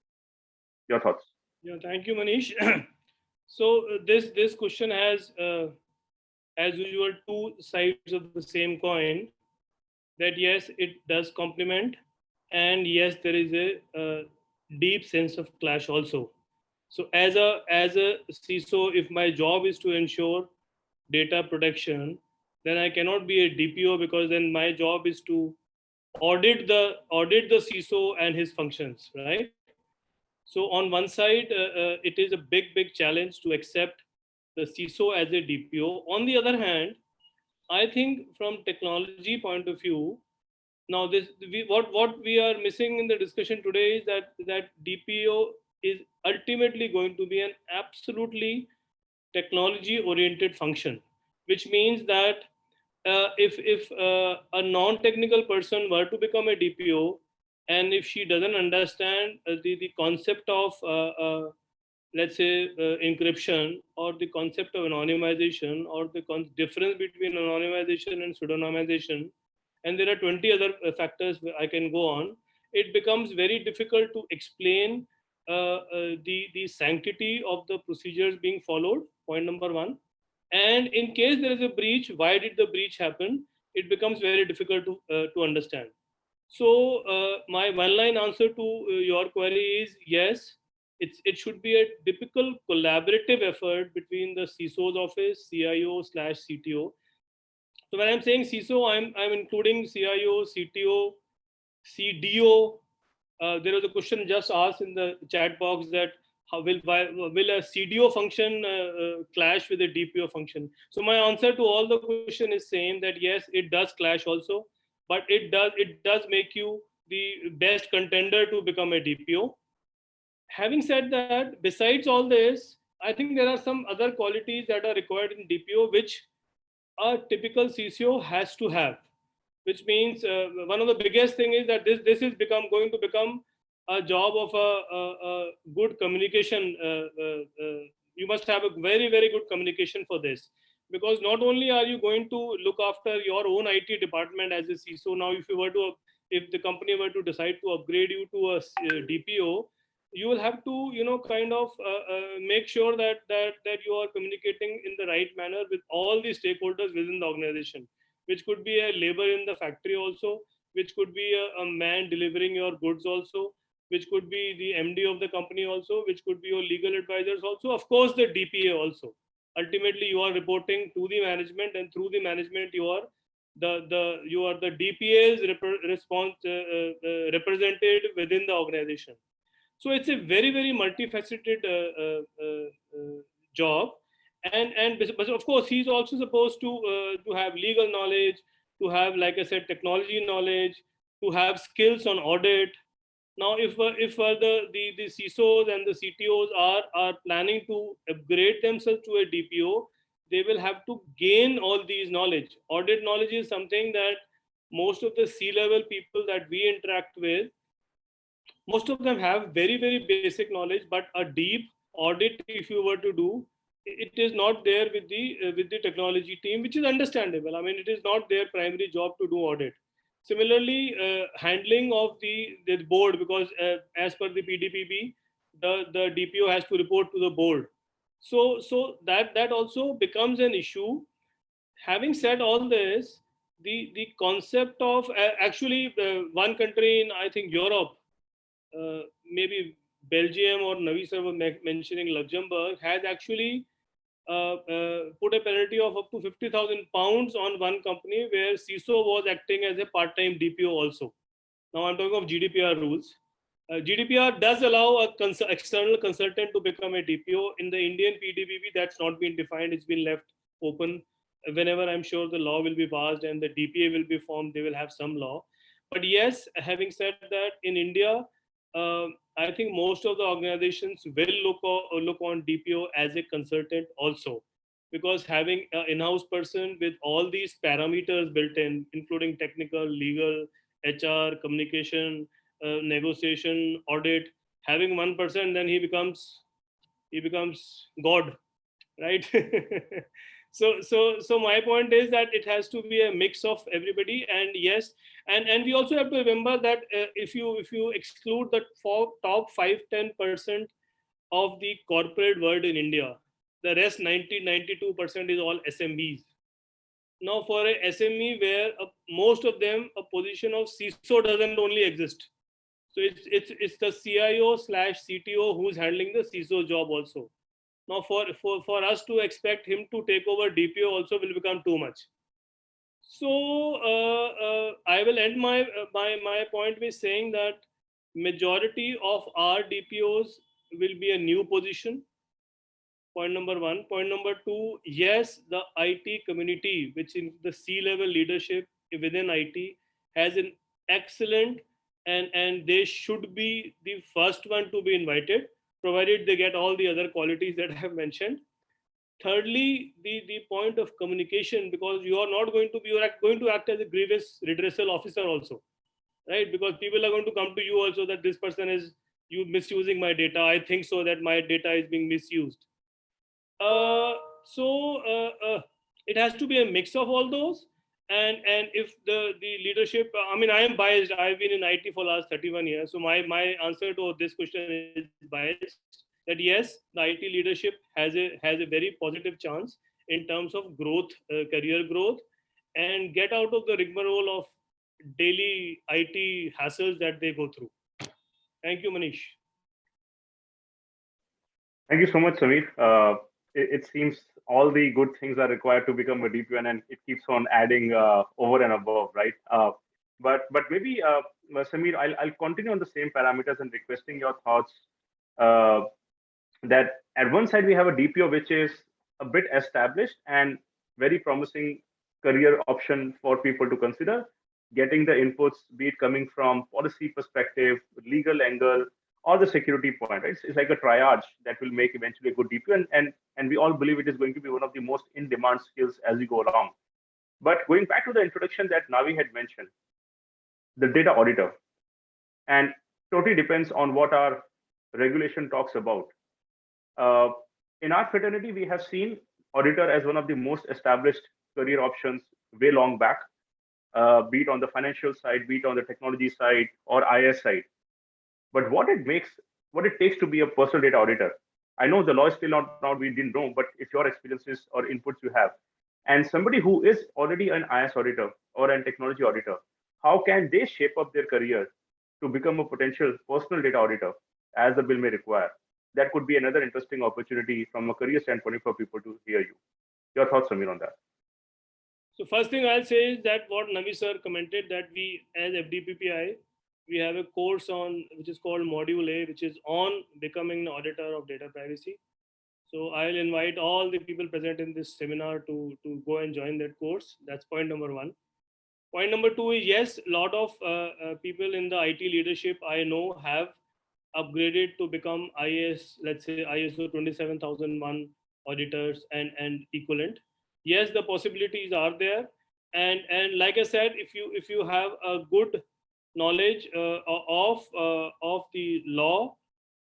Your thoughts? Yeah, thank you, Manish. So this question has, as usual, 2 sides of the same coin. That yes, it does complement, and yes, there is a deep sense of clash also. So as a CISO, if my job is to ensure data protection, then I cannot be a DPO, because then my job is to audit the CISO and his functions, right? So on one side, it is a big challenge to accept the CISO as a DPO. On the other hand, I think from technology point of view, now what we are missing in the discussion today is that DPO is ultimately going to be an absolutely technology oriented function, which means that if a non-technical person were to become a DPO, and if she doesn't understand the concept of let's say encryption, or the concept of anonymization, or the difference between anonymization and pseudonymization, and there are 20 other factors I can go on, it becomes very difficult to explain the sanctity of the procedures being followed, point number 1. And in case there is a breach, why did the breach happen? It becomes very difficult to understand. So my one-line answer to your query is yes. It should be a typical collaborative effort between the CISO's office, CIO/CTO. So when I'm saying CISO, I'm including CIO, CTO, CDO. There was a question just asked in the chat box that how will a CDO function clash with a DPO function? So my answer to all the question is same, that yes, it does clash also, but it does make you the best contender to become a DPO. Having said that, besides all this, I think there are some other qualities that are required in DPO which a typical CCO has to have, which means one of the biggest thing is that this is going to become a job of a good communication. You must have a very good communication for this, because not only are you going to look after your own IT department as a CISO. Now, if the company were to decide to upgrade you to a DPO, you will have to kind of make sure that you are communicating in the right manner with all the stakeholders within the organization, which could be a labor in the factory also, which could be a man delivering your goods also, which could be the MD of the company also, which could be your legal advisors also, of course the DPA also. Ultimately, you are reporting to the management, and through the management, you are the DPA's represented within the organization. So it's a very multifaceted job, but of course he's also supposed to have legal knowledge, to have, like I said, technology knowledge, to have skills on audit. Now, if the CISOs and the CTOs are planning to upgrade themselves to a DPO, they will have to gain all these knowledge. Audit knowledge is something that most of the C-level people that we interact with, most of them have very basic knowledge, but a deep audit, if you were to do, it is not there with the technology team, which is understandable. I mean, it is not their primary job to do audit. Similarly, handling of the board, because as per the PDPB, the DPO has to report to the board. So that also becomes an issue. Having said all this, the concept of actually one country in, I think, Europe, maybe Belgium, or Navi sir was mentioning Luxembourg, has actually put a penalty of up to 50,000 pounds on one company where CISO was acting as a part-time DPO also. Now I'm talking of GDPR rules. GDPR does allow a external consultant to become a DPO. In the Indian PDPB, that's not been defined. It's been left open. Whenever I'm sure the law will be passed and the DPA will be formed, they will have some law. But yes, having said that, in India, I think most of the organizations will look on DPO as a consultant also, because having an in-house person with all these parameters built in, including technical, legal, HR, communication, negotiation, audit, having one person, then he becomes God, right? So my point is that it has to be a mix of everybody. And yes, and we also have to remember that if you exclude the top 5-10% of the corporate world in India, the rest 92% is all SMEs. Now for a SME where most of them, a position of CISO doesn't only exist. So it's the CIO/CTO who's handling the CISO job also. Now for us to expect him to take over DPO also will become too much. So I will end my point with saying that majority of our DPOs will be a new position. Point number one. Point number two, yes, the IT community, which in the C-level leadership within IT, has an excellent, and they should be the first one to be invited, provided they get all the other qualities that I have mentioned. Thirdly, the point of communication, because you are going to act as a grievance redressal officer also, right? Because people are going to come to you also that this person is misusing my data. I think so that my data is being misused. It has to be a mix of all those. And if the leadership, I mean, I am biased. I've been in IT for last 31 years. So my answer to this question is biased, that yes, the IT leadership has a very positive chance in terms of growth, career growth, and get out of the rigmarole of daily IT hassles that they go through. Thank you, Manish. Thank you so much, Samir. It seems all the good things are required to become a DPO, and it keeps on adding over and above, right? But maybe, Samir, I'll continue on the same parameters and requesting your thoughts. That at one side we have a DPO which is a bit established and very promising career option for people to consider, getting the inputs, be it coming from policy perspective, legal angle, or the security point, right? It's like a triage that will make eventually a good DPO, and we all believe it is going to be one of the most in-demand skills as we go along. But going back to the introduction that Navi had mentioned, the data auditor, and totally depends on what our regulation talks about. In our fraternity, we have seen auditor as one of the most established career options way long back, be it on the financial side, be it on the technology side, or IS side. But what it takes to be a personal data auditor, I know the law is still not out, we didn't know, but if your experiences or inputs you have, and somebody who is already an IS auditor or an technology auditor, how can they shape up their career to become a potential personal data auditor as the bill may require? That could be another interesting opportunity from a career standpoint for people to hear you. Your thoughts, Samir, on that? So first thing I'll say is that what Navi sir commented, that we as FDPPI, we have a course on which is called Module A, which is on becoming an auditor of data privacy. So I'll invite all the people present in this seminar to go and join that course. That's point number one. Point number two is, yes, a lot of people in the IT leadership I know have upgraded to become IS, let's say ISO 27001 auditors and equivalent. Yes, the possibilities are there. And like I said, if you have a good knowledge of the law,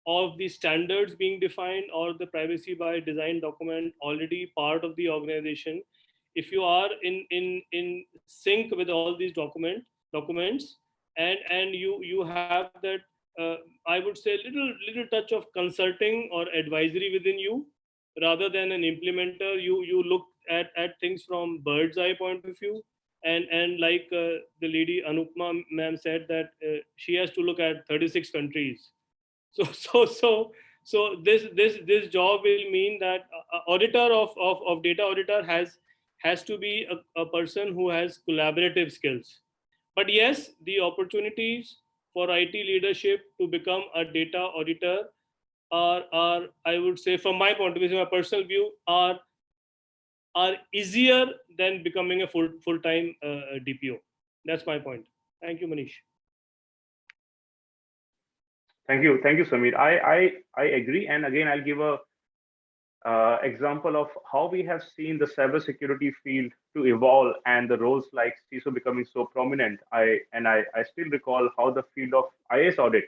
of the standards being defined or the privacy by design document already part of the organization, if you are in sync with all these documents, and you have that, I would say little touch of consulting or advisory within you, rather than an implementer, you look at things from bird's eye point of view, and like the lady Anupma ma'am said that she has to look at 36 countries. So this job will mean that auditor of data auditor has to be a person who has collaborative skills. But yes, the opportunities for IT leadership to become a data auditor are I would say, from my point of view, my personal view, are easier than becoming a full-time DPO. That's my point. Thank you, Manish. Thank you, Samir. I agree, and again, I'll give a example of how we have seen the cybersecurity field to evolve and the roles like CISO becoming so prominent. I still recall how the field of IS audit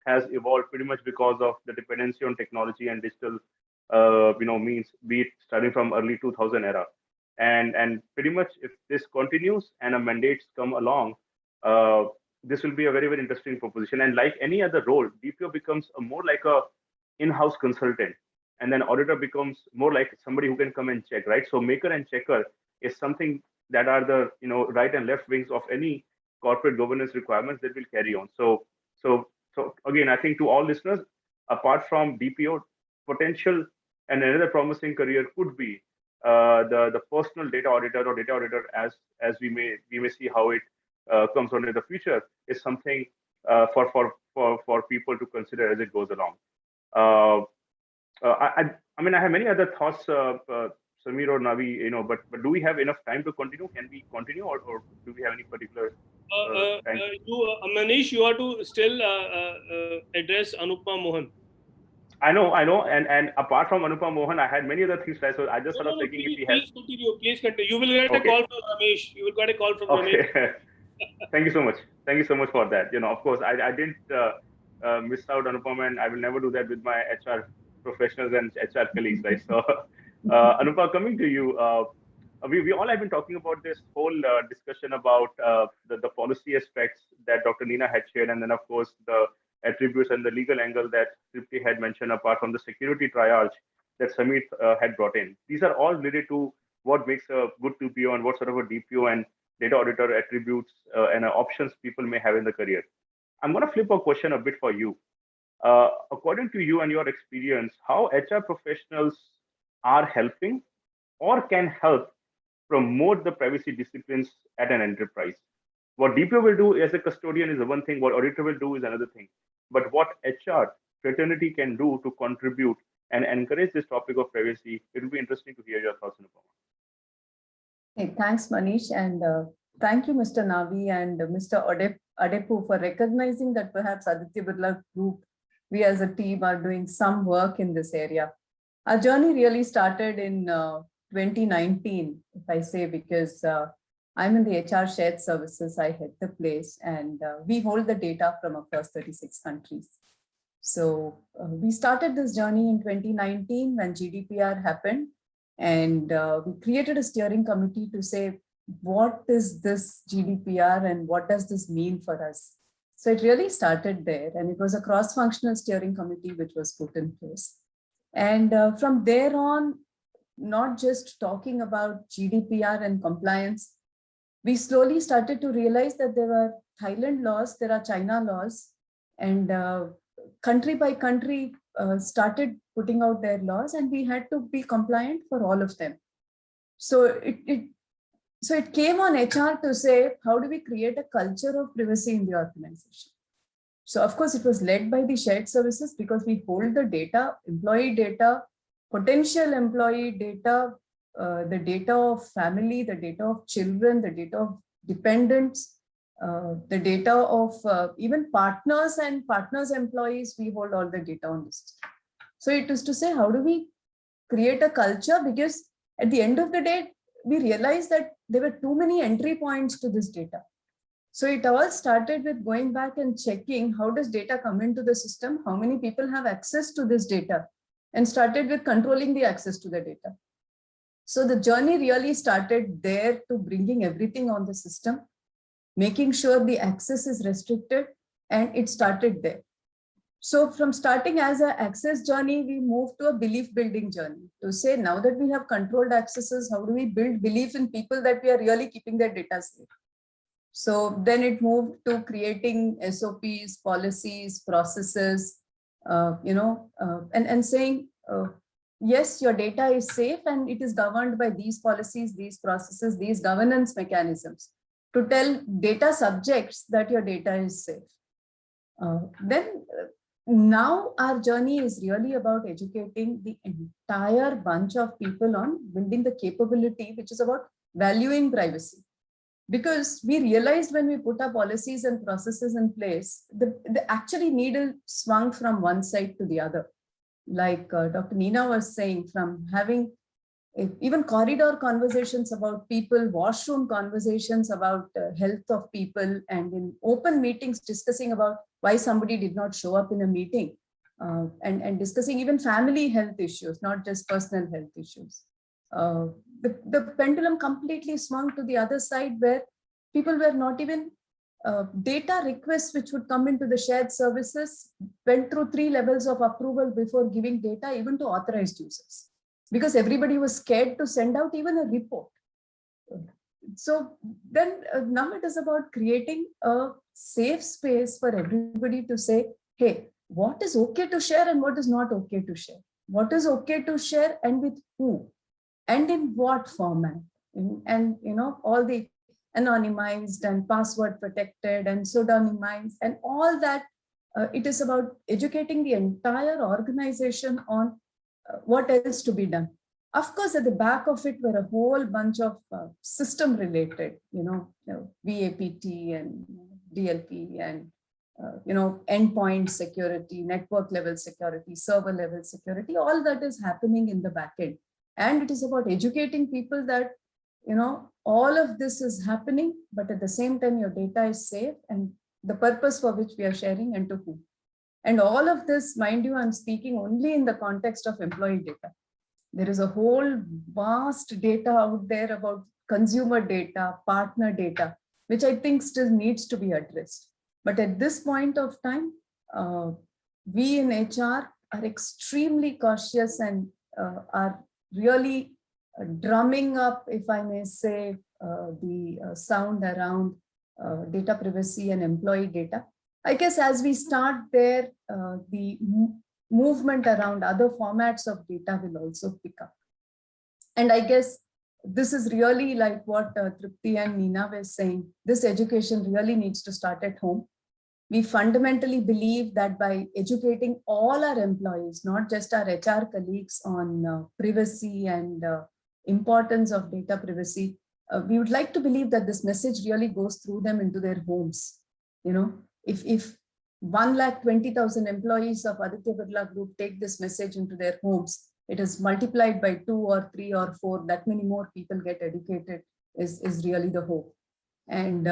has evolved pretty much because of the dependency on technology and digital, means, be it starting from early 2000 era, and pretty much if this continues and a mandates come along, this will be a very interesting proposition. And like any other role, DPO becomes more like a in-house consultant, and then auditor becomes more like somebody who can come and check, right? So maker and checker is something that are the right and left wings of any corporate governance requirements that will carry on. So again, I think to all listeners, apart from DPO, potential and another promising career could be the personal data auditor or data auditor, as we may see how it comes on in the future, is something for people to consider as it goes along. I mean, I have many other thoughts, Samir or Navi, but do we have enough time to continue? Can we continue, or do we have any particular time? Manish, you are to still address Anupma Mohan. I know, and apart from Anupam Mohan, I had many other things, right? So I just sort of thinking if he has. Please continue. You will get a call from Ramesh. You will get a call from Ramesh. Thank you so much. Thank you so much for that. Of course, I didn't miss out Anupam, and I will never do that with my HR professionals and HR colleagues, right? So, Anupam, coming to you, we all have been talking about this whole discussion about the policy aspects that Dr. Neena had shared, and then of course the attributes and the legal angle that Tripti had mentioned, apart from the security triage that Samir had brought in. These are all related to what makes a good DPO and what sort of a DPO and data auditor attributes and options people may have in the career. I'm going to flip a question a bit for you. According to you and your experience, how HR professionals are helping or can help promote the privacy disciplines at an enterprise? What DPO will do as a custodian is one thing, what auditor will do is another thing. But what HR fraternity can do to contribute and encourage this topic of privacy, it will be interesting to hear your thoughts, Anupama. Hey, thanks, Manish. And thank you, Mr. Navi and Mr. Adepu, for recognizing that perhaps Aditya Birla Group, we as a team are doing some work in this area. Our journey really started in 2019, if I say, because I'm in the HR shared services, I head the place, and we hold the data from across 36 countries. So we started this journey in 2019 when GDPR happened, and we created a steering committee to say, what is this GDPR and what does this mean for us? So it really started there, and it was a cross-functional steering committee which was put in place. And from there on, not just talking about GDPR and compliance, we slowly started to realize that there were Thailand laws, there are China laws, and country by country started putting out their laws, and we had to be compliant for all of them. So it came on HR to say, how do we create a culture of privacy in the organization? So of course, it was led by the shared services because we hold the data, employee data, potential employee data, the data of family, the data of children, the data of dependents, the data of even partners and partners' employees, we hold all the data on this. So it is to say, how do we create a culture? Because at the end of the day, we realized that there were too many entry points to this data. So it all started with going back and checking how does data come into the system, how many people have access to this data, and started with controlling the access to the data. So the journey really started there to bringing everything on the system, making sure the access is restricted, and it started there. So from starting as an access journey, we moved to a belief building journey to say, now that we have controlled accesses, how do we build belief in people that we are really keeping their data safe? So then it moved to creating SOPs, policies, processes, and saying, yes, your data is safe and it is governed by these policies, these processes, these governance mechanisms to tell data subjects that your data is safe. Now our journey is really about educating the entire bunch of people on building the capability, which is about valuing privacy. Because we realized when we put our policies and processes in place, the actually needle swung from one side to the other. Like Dr. Neena was saying, from having even corridor conversations about people, washroom conversations about health of people, and in open meetings discussing about why somebody did not show up in a meeting, and discussing even family health issues, not just personal health issues. The pendulum completely swung to the other side, where people were not even data requests which would come into the shared services went through 3 levels of approval before giving data even to authorized users, because everybody was scared to send out even a report. So then now it is about creating a safe space for everybody to say, hey, what is okay to share and what is not okay to share? What is okay to share and with who? And in what format? And all the anonymized and password protected and pseudonymized and all that. It is about educating the entire organization on what else to be done. Of course, at the back of it were a whole bunch of system related, VAPT and DLP and endpoint security, network level security, server level security, all that is happening in the back end. And it is about educating people that, all of this is happening, but at the same time, your data is safe and the purpose for which we are sharing and to whom. And all of this, mind you, I'm speaking only in the context of employee data. There is a whole vast data out there about consumer data, partner data, which I think still needs to be addressed. But at this point of time, we in HR are extremely cautious and are really drumming up, if I may say, the sound around data privacy and employee data. I guess as we start there, the movement around other formats of data will also pick up. And I guess this is really like what Tripti and Neena were saying. This education really needs to start at home. We fundamentally believe that by educating all our employees, not just our HR colleagues, on privacy and importance of data privacy, we would like to believe that this message really goes through them into their homes. If 1,20,000 employees of Aditya Birla Group take this message into their homes, it is multiplied by 2 or 3 or 4, that many more people get educated is really the hope. And,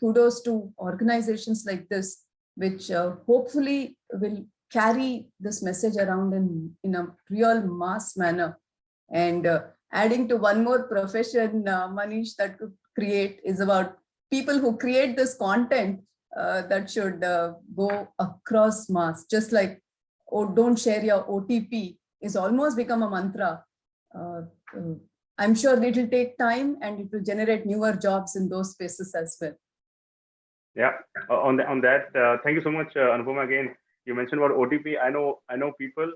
kudos to organizations like this, which hopefully will carry this message around in a real mass manner. And adding to one more profession, Manish, that could create is about people who create this content that should go across mass, just like, oh, don't share your OTP is almost become a mantra. I'm sure it will take time and it will generate newer jobs in those spaces as well. Yeah, on that, thank you so much, Anupama. Again, you mentioned about OTP. I know people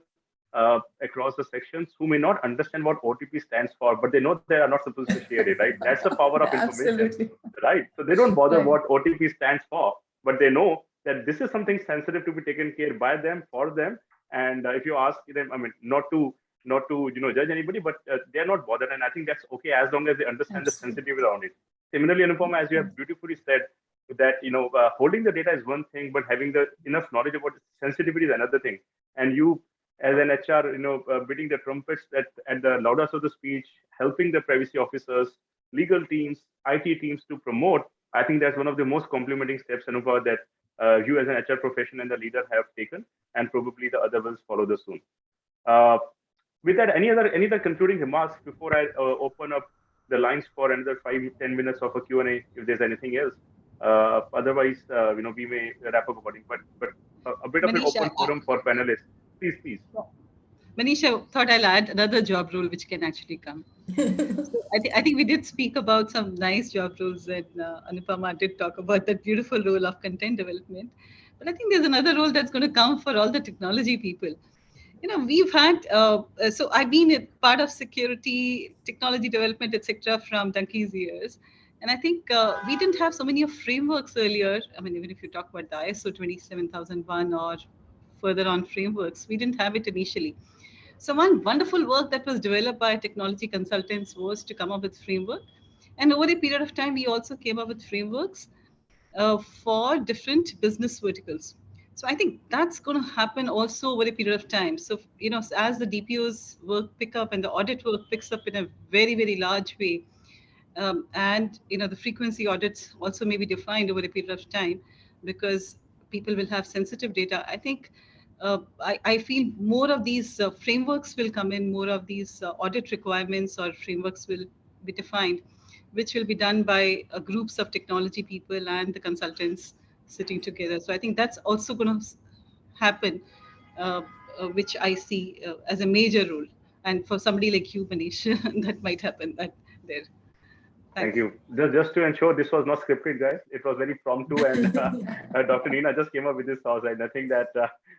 across the sections who may not understand what OTP stands for, but they know they are not supposed to share it, right? That's the power of information, Absolutely. right? So they don't bother Right. what OTP stands for, but they know that this is something sensitive to be taken care by them, for them. And if you ask them, I mean, not to judge anybody, but they are not bothered, and I think that's okay as long as they understand Absolutely. the sensitivity around it. Similarly, Anupama, as you have beautifully said, that holding the data is one thing, but having the enough knowledge about sensitivity is another thing. And you, as an HR, beating the trumpets at the loudest of the speech, helping the privacy officers, legal teams, IT teams to promote I think that's one of the most complimenting steps, Anupa, that you as an HR profession and the leader have taken, and probably the other will follow the soon. With that, any other concluding remarks before I open up the lines for another 5-10 minutes of a Q&A, if there's anything else? Otherwise, we may wrap up according. But a bit of an Manish, open forum for panelists. Please. Manish, I thought I'll add another job role which can actually come. So I think we did speak about some nice job roles, and Anupama did talk about that beautiful role of content development. But I think there's another role that's going to come for all the technology people. We've had, so I've been a part of security, technology development, etc. from donkey's years. And I think we didn't have so many of frameworks earlier. I mean, even if you talk about the ISO 27001 or further on frameworks, we didn't have it initially. So one wonderful work that was developed by technology consultants was to come up with framework. And over a period of time, we also came up with frameworks for different business verticals. So I think that's going to happen also over a period of time. So, as the DPO's work pick up and the audit work picks up in a very, very large way, and, the frequency audits also may be defined over a period of time because people will have sensitive data. I think I feel more of these frameworks will come in, more of these audit requirements or frameworks will be defined, which will be done by groups of technology people and the consultants sitting together. So I think that's also going to happen, which I see as a major role. And for somebody like you, Manish, that might happen there. Thank you. Just to ensure this was not scripted, guys. It was very promptu, and Dr. Nina just came up with this thought. Nothing that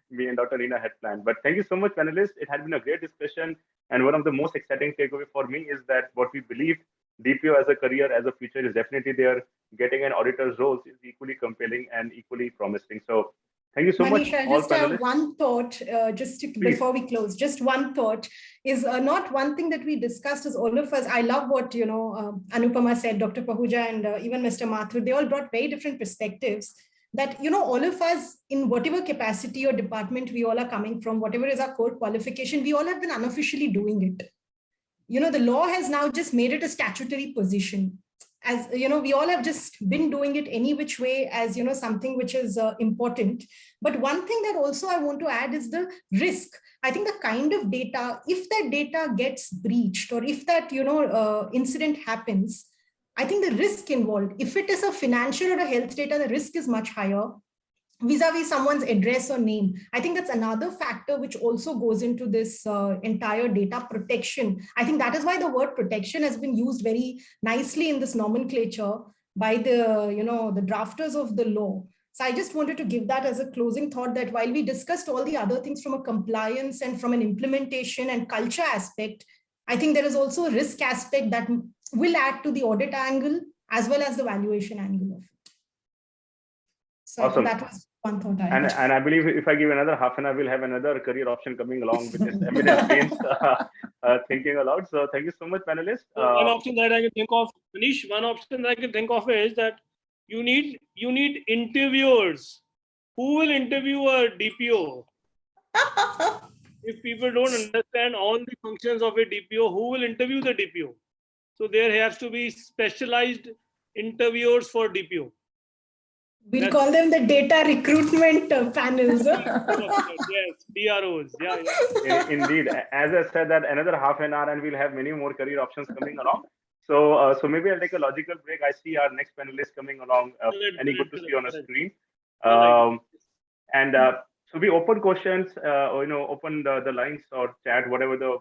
me and Dr. Nina had planned. But thank you so much, panelists. It had been a great discussion. And one of the most exciting takeaway for me is that what we believe DPO as a career, as a future is definitely there. Getting an auditor's role is equally compelling and equally promising. So thank you so Manish, much, I all just have panelists. one thought, before we close. Just one thought is not one thing that we discussed as all of us. I love what Anupama said, Dr. Pahuja, and even Mr. Mathur. They all brought very different perspectives. That all of us, in whatever capacity or department we all are coming from, whatever is our core qualification, we all have been unofficially doing it. The law has now just made it a statutory position. As we all have just been doing it any which way as something which is important. But one thing that also I want to add is the risk. I think the kind of data, if that data gets breached or if that incident happens, I think the risk involved, if it is a financial or a health data, the risk is much higher vis-a-vis someone's address or name. I think that's another factor which also goes into this entire data protection. I think that is why the word protection has been used very nicely in this nomenclature by the, the drafters of the law. So I just wanted to give that as a closing thought, that while we discussed all the other things from a compliance and from an implementation and culture aspect, I think there is also a risk aspect that will add to the audit angle as well as the valuation angle of it. So awesome. That was one thought I had. And I believe if I give another half an hour, we'll have another career option coming along with this eminent brains thinking aloud. So thank you so much, panelists. One option that I can think of, Manish, one option that I can think of is that you need interviewers. Who will interview a DPO? If people don't understand all the functions of a DPO, who will interview the DPO? So there has to be specialized interviewers for DPO. We'll call them the data recruitment panels. Yes, DROs. Yeah. Indeed. As I said, that another half an hour and we'll have many more career options coming along. So maybe I'll take a logical break. I see our next panelist coming along. Any good to see on a screen. So we open questions, open the lines or chat, whatever the